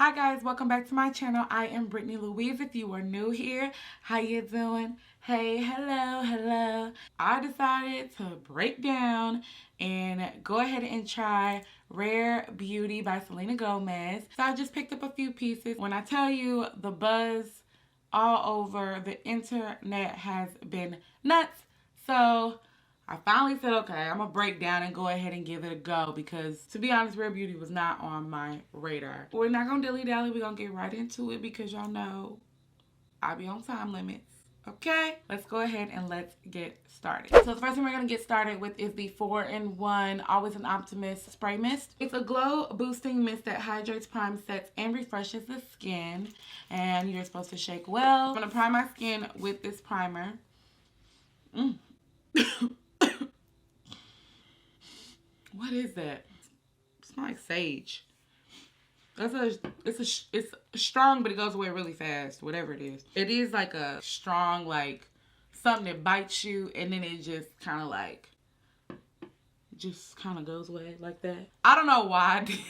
Hi guys, welcome back to my channel. I am Britney Louise. If you are new here, how you doing? Hey, hello. I decided to break down and go ahead and try Rare Beauty by Selena Gomez. So I just picked up a few pieces. When I tell you the buzz all over the internet has been nuts. So I finally said, okay, I'm going to break down and go ahead and give it a go because, to be honest, Rare Beauty was not on my radar. We're not going to dilly-dally. We're going to get right into it because y'all know I be on time limits. Okay, let's go ahead and let's get started. So the first thing we're going to get started with is the 4-in-1 Always an Optimist Spray Mist. It's a glow boosting mist that hydrates, primes, sets, and refreshes the skin. And you're supposed to shake well. I'm going to prime my skin with this primer. What is that? It smells like sage. It's strong, but it goes away really fast. Whatever it is, it is like a strong, like something that bites you, and then it just kind of goes away like that. I don't know why I did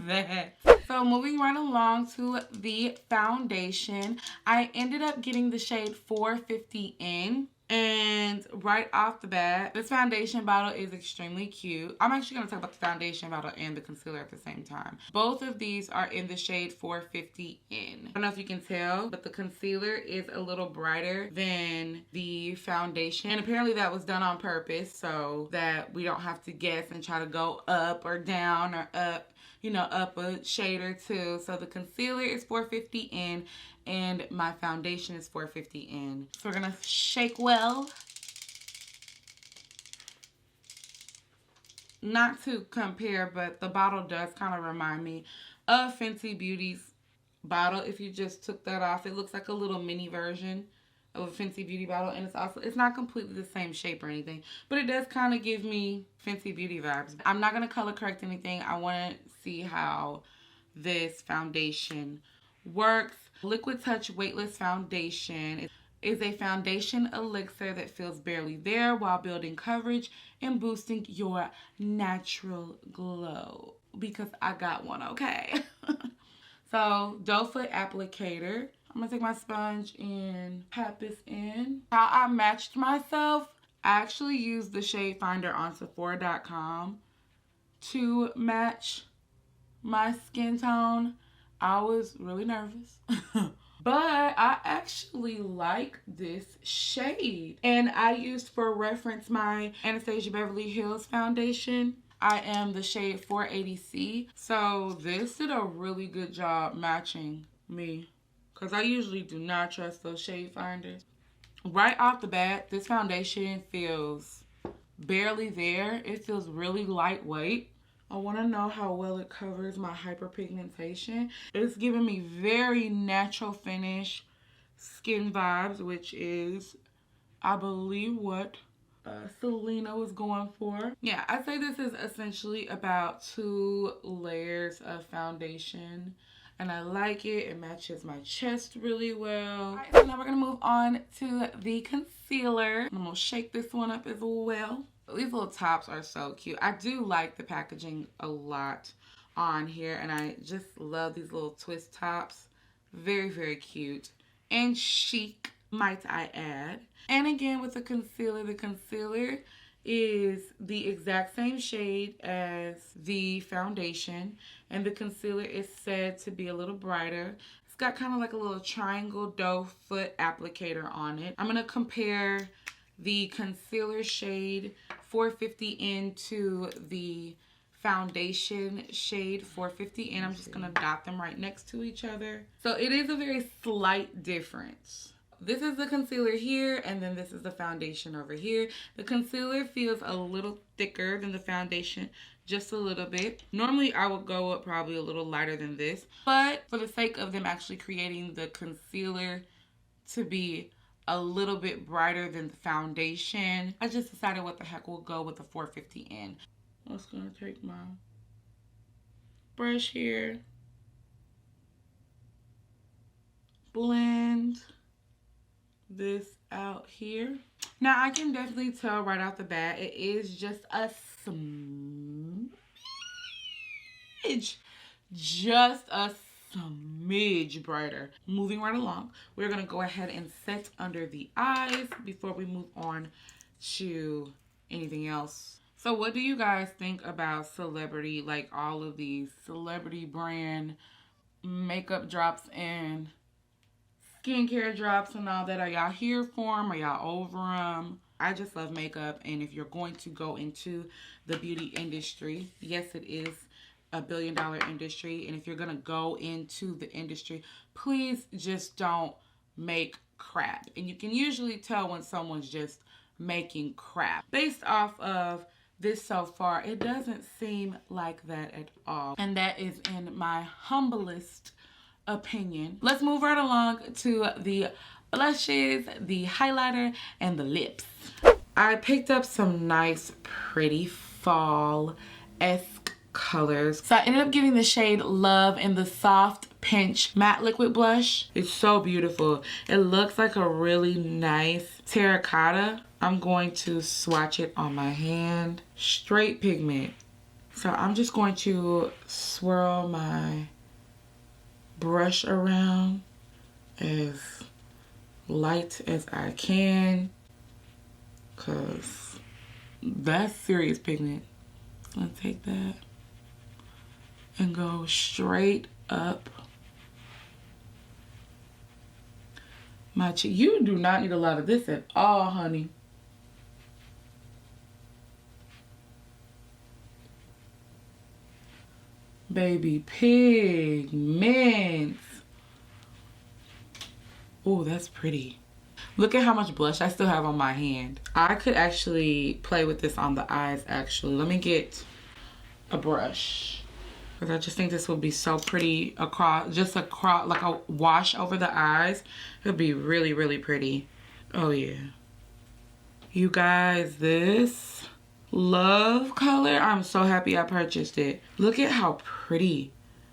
that. So moving right along to the foundation, I ended up getting the shade 450N. And right off the bat, this foundation bottle is extremely cute. I'm actually going to talk about the foundation bottle and the concealer at the same time. Both of these are in the shade 450N. I don't know if you can tell, but the concealer is a little brighter than the foundation. And apparently that was done on purpose so that we don't have to guess and try to go up or down or up, up a shade or two. So the concealer is 450N and my foundation is 450N. So we're gonna shake well. Not to compare, but the bottle does kind of remind me of Fenty Beauty's bottle. If you just took that off, it looks like a little mini version of a Fenty Beauty bottle, and it's not completely the same shape or anything, but it does kind of give me Fenty Beauty vibes. I'm not gonna color correct anything. I want to see how this foundation works. Liquid Touch Weightless Foundation is a foundation elixir that feels barely there while building coverage and boosting your natural glow. Because I got one, okay? So, doe foot applicator. I'm going to take my sponge and pat this in. How I matched myself, I actually used the shade finder on Sephora.com to match my skin tone. I was really nervous. But I actually like this shade. And I used for reference my Anastasia Beverly Hills foundation. I am the shade 480C. So this did a really good job matching me, because I usually do not trust those shade finders. Right off the bat, this foundation feels barely there. It feels really lightweight. I want to know how well it covers my hyperpigmentation. It's giving me very natural finish skin vibes, which is, I believe, what Selena was going for. Yeah, I'd say this is essentially about 2 layers of foundation. And I like it. It matches my chest really well. All right, so now we're going to move on to the concealer. I'm going to shake this one up as well. These little tops are so cute. I do like the packaging a lot on here, and I just love these little twist tops. Very, very cute and chic, might I add. And again, with the concealer is the exact same shade as the foundation, and the concealer is said to be a little brighter. It's got kind of like a little triangle doe foot applicator on it. I'm going to compare the concealer shade 450N to the foundation shade 450N. I'm just going to dot them right next to each other. So it is a very slight difference. This is the concealer here, and then this is the foundation over here. The concealer feels a little thicker than the foundation, just a little bit. Normally, I would go up probably a little lighter than this, but for the sake of them actually creating the concealer to be a little bit brighter than the foundation, I just decided what the heck, we'll go with the 450N. I'm just going to take my brush here, blend this out here. Now I can definitely tell right off the bat it is just a smidge, just a smidge brighter. Moving right along, we're gonna go ahead and set under the eyes before we move on to anything else. So what do you guys think about celebrity, like all of these celebrity brand makeup drops and skincare drops and all that? Are y'all here for them? Are y'all over them? I just love makeup, and if you're going to go into the beauty industry, yes, it is a billion-dollar industry, and if you're gonna go into the industry, please just don't make crap. And you can usually tell when someone's just making crap. Based off of this so far, it doesn't seem like that at all, and that is in my humblest opinion. Let's move right along to the blushes, the highlighter, and the lips. I picked up some nice, pretty fall-esque colors. So I ended up getting the shade Love in the Soft Pinch Matte Liquid Blush. It's so beautiful. It looks like a really nice terracotta. I'm going to swatch it on my hand. Straight pigment. So I'm just going to swirl my brush around as light as I can, because that's serious pigment. So I'm gonna take that and go straight up my cheek. You do not need a lot of this at all, honey. Baby pigments. Oh, that's pretty. Look at how much blush I still have on my hand. I could actually play with this on the eyes, actually. Let me get a brush, because I just think this would be so pretty across, like a wash over the eyes. It would be really, really pretty. Oh, yeah. You guys, this Love color, I'm so happy I purchased it. Look at how pretty.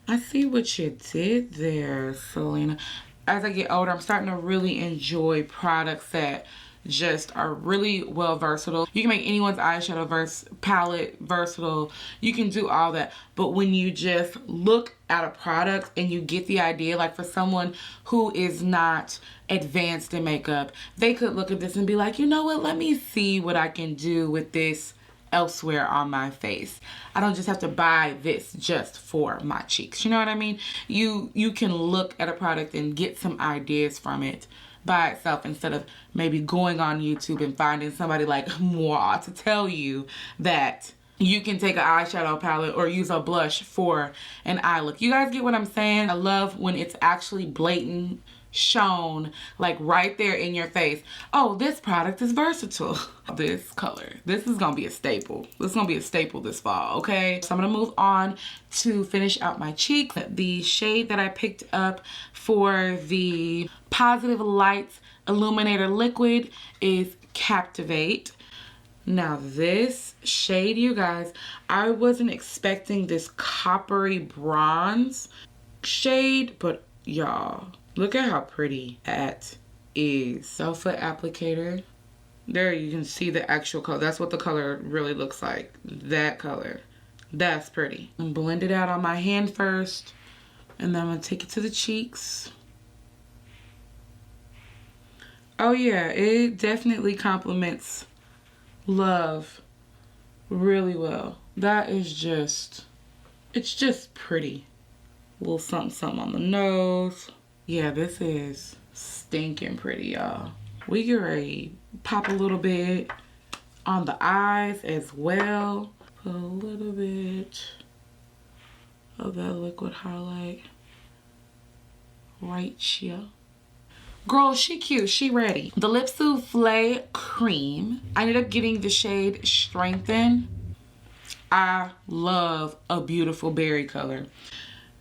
I see what you did there, Selena. As I get older, I'm starting to really enjoy products that just are really well versatile. You can make anyone's eyeshadow palette versatile. You can do all that. But when you just look at a product and you get the idea, like for someone who is not advanced in makeup, they could look at this and be like, you know what, let me see what I can do with this elsewhere on my face. I don't just have to buy this just for my cheeks. You know what I mean? You can look at a product and get some ideas from it by itself, instead of maybe going on YouTube and finding somebody like moi to tell you that you can take an eyeshadow palette or use a blush for an eye look. You guys get what I'm saying? I love when it's actually blatant, shown, like right there in your face. Oh, this product is versatile. This color, this is gonna be a staple. This is gonna be a staple this fall, okay? So I'm gonna move on to finish out my cheeks. The shade that I picked up for the Positive Lights Illuminator Liquid is Captivate. Now this shade, you guys, I wasn't expecting this coppery bronze shade, but y'all, look at how pretty that is. Souffle applicator. There you can see the actual color. That's what the color really looks like. That color. That's pretty. And blend it out on my hand first. And then I'm going to take it to the cheeks. Oh yeah, it definitely complements Love really well. That is just, it's just pretty. A little something, something on the nose. Yeah, this is stinking pretty, y'all. We get ready to pop a little bit on the eyes as well. Put a little bit of that liquid highlight right here. Girl, she cute, she ready. The Lip Souffle Cream. I ended up getting the shade Strengthen. I love a beautiful berry color.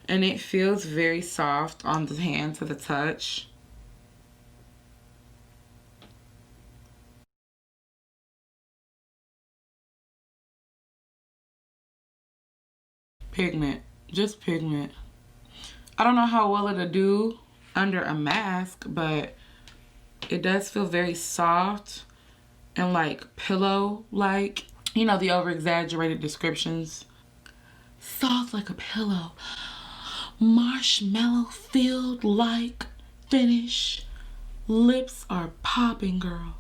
And it feels very soft on the hand to the touch. Pigment, just pigment. I don't know how well it'll do under a mask, but it does feel very soft and like pillow-like. You know, the over-exaggerated descriptions. Soft like a pillow. marshmallow filled like finish. Lips are popping, girl.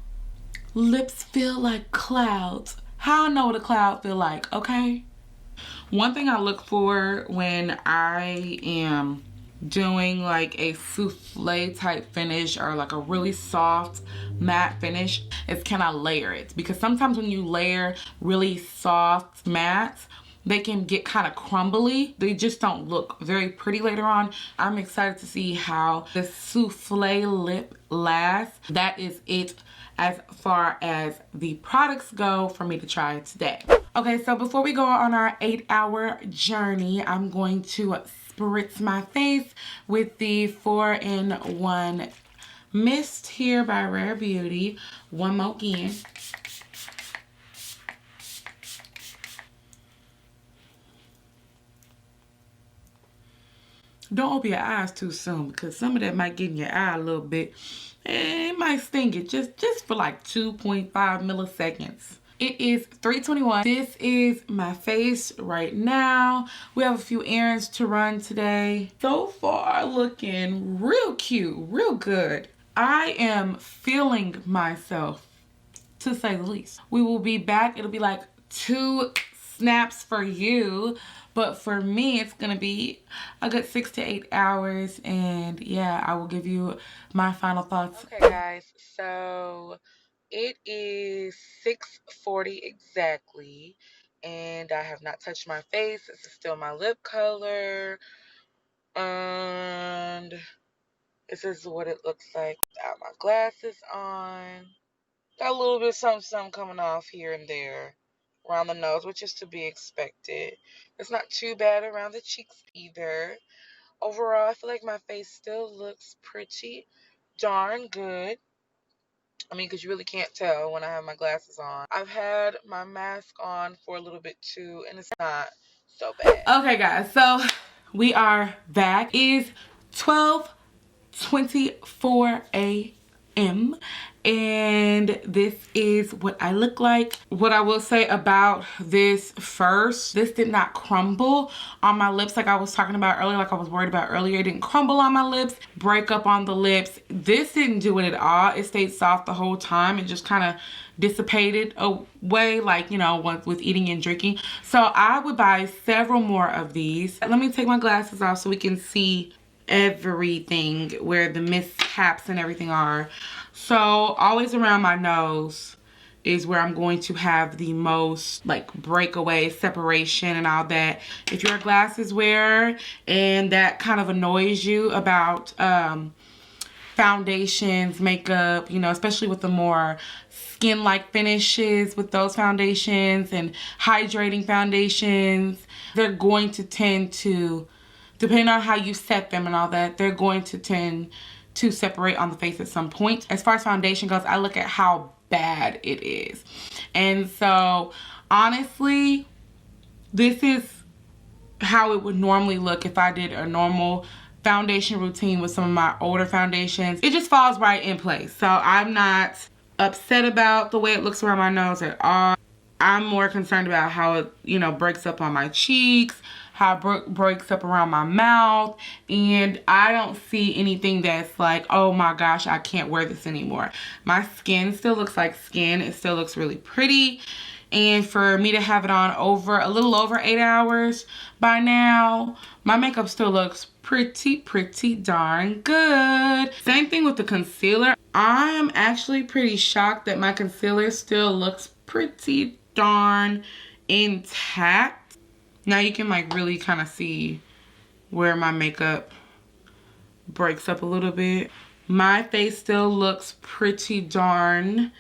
Lips feel like clouds. How I know what a cloud feel like, okay? One thing I look for when I am doing like a souffle type finish or like a really soft matte finish is, can I layer it? Because sometimes when you layer really soft mattes, they can get kind of crumbly. They just don't look very pretty later on. I'm excited to see how the souffle lip lasts. That is it as far as the products go for me to try today. Okay, so before we go on our 8-hour journey, I'm going to spritz my face with the 4-in-1 Mist here by Rare Beauty. One more again. Don't open your eyes too soon because some of that might get in your eye a little bit. It might sting it just for like 2.5 milliseconds. It is 3:21. This is my face right now. We have a few errands to run today. So far looking real cute, real good. I am feeling myself, to say the least. We will be back. It'll be like 2 snaps for you, but for me it's gonna be a good 6 to 8 hours, and yeah, I will give you my final thoughts. Okay guys, so it is 6:40 exactly, and I have not touched my face. This is still my lip color, and this is what it looks like without my glasses on. Got a little bit of something coming off here and there around the nose, which is to be expected. It's not too bad around the cheeks either. Overall, I feel like my face still looks pretty darn good. I mean, because you really can't tell when I have my glasses on. I've had my mask on for a little bit too, and it's not so bad. Okay, guys, so we are back. It is 12:24 a.m. and this is what I look like. What I will say about this first, this did not crumble on my lips like I was talking about earlier, like I was worried about earlier. It didn't crumble on my lips, break up on the lips. This didn't do it at all. It stayed soft the whole time. It just kind of dissipated away, like, you know, with eating and drinking. So I would buy several more of these. Let me take my glasses off so we can see everything, where the mishaps and everything are. So always around my nose is where I'm going to have the most like breakaway separation and all that. If you're a glasses wearer and that kind of annoys you about foundations, makeup, you know, especially with the more skin-like finishes with those foundations and hydrating foundations, they're going to tend to, depending on how you set them and all that, they're going to tend to separate on the face at some point. As far as foundation goes, I look at how bad it is. And so, honestly, this is how it would normally look if I did a normal foundation routine with some of my older foundations. It just falls right in place. So, I'm not upset about the way it looks around my nose at all. I'm more concerned about how it, you know, breaks up on my cheeks, how it breaks up around my mouth, and I don't see anything that's like, oh my gosh, I can't wear this anymore. My skin still looks like skin. It still looks really pretty, and for me to have it on a little over 8 hours by now, my makeup still looks pretty darn good. Same thing with the concealer. I'm actually pretty shocked that my concealer still looks pretty darn intact. Now you can like really kind of see where my makeup breaks up a little bit. My face still looks pretty darn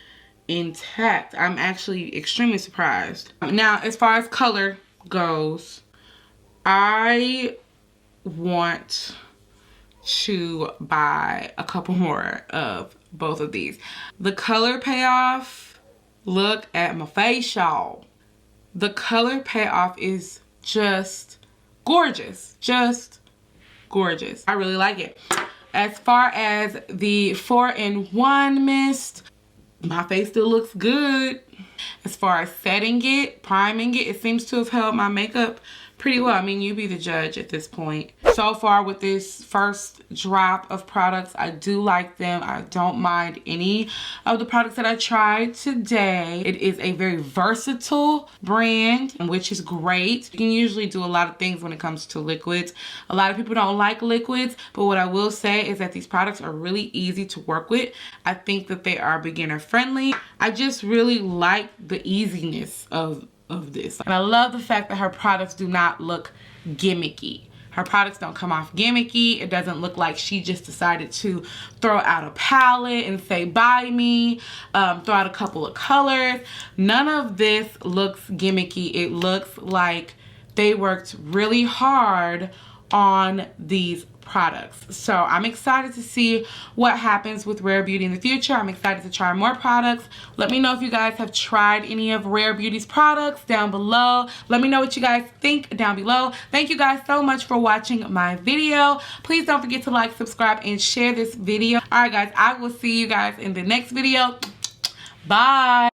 intact. I'm actually extremely surprised. Now, as far as color goes, I want to buy a couple more of both of these. The color payoff, look at my face, y'all. The color payoff is just gorgeous. Just gorgeous. I really like it. As far as the 4-in-1 mist, my face still looks good. As far as setting it, priming it, it seems to have held my makeup pretty well. I mean, you be the judge at this point. So far with this first drop of products, I do like them. I don't mind any of the products that I tried today. It is a very versatile brand, which is great. You can usually do a lot of things when it comes to liquids. A lot of people don't like liquids, but what I will say is that these products are really easy to work with. I think that they are beginner friendly. I just really like the easiness of this. And I love the fact that her products do not look gimmicky. Her products don't come off gimmicky. It doesn't look like she just decided to throw out a palette and say, buy me, throw out a couple of colors. None of this looks gimmicky. It looks like they worked really hard on these products. So I'm excited to see what happens with Rare Beauty in the future. I'm excited to try more products. Let me know if you guys have tried any of Rare Beauty's products down below. Let me know what you guys think down below. Thank you guys so much for watching my video. Please don't forget to like, subscribe, and share this video. Alright guys, I will see you guys in the next video. Bye.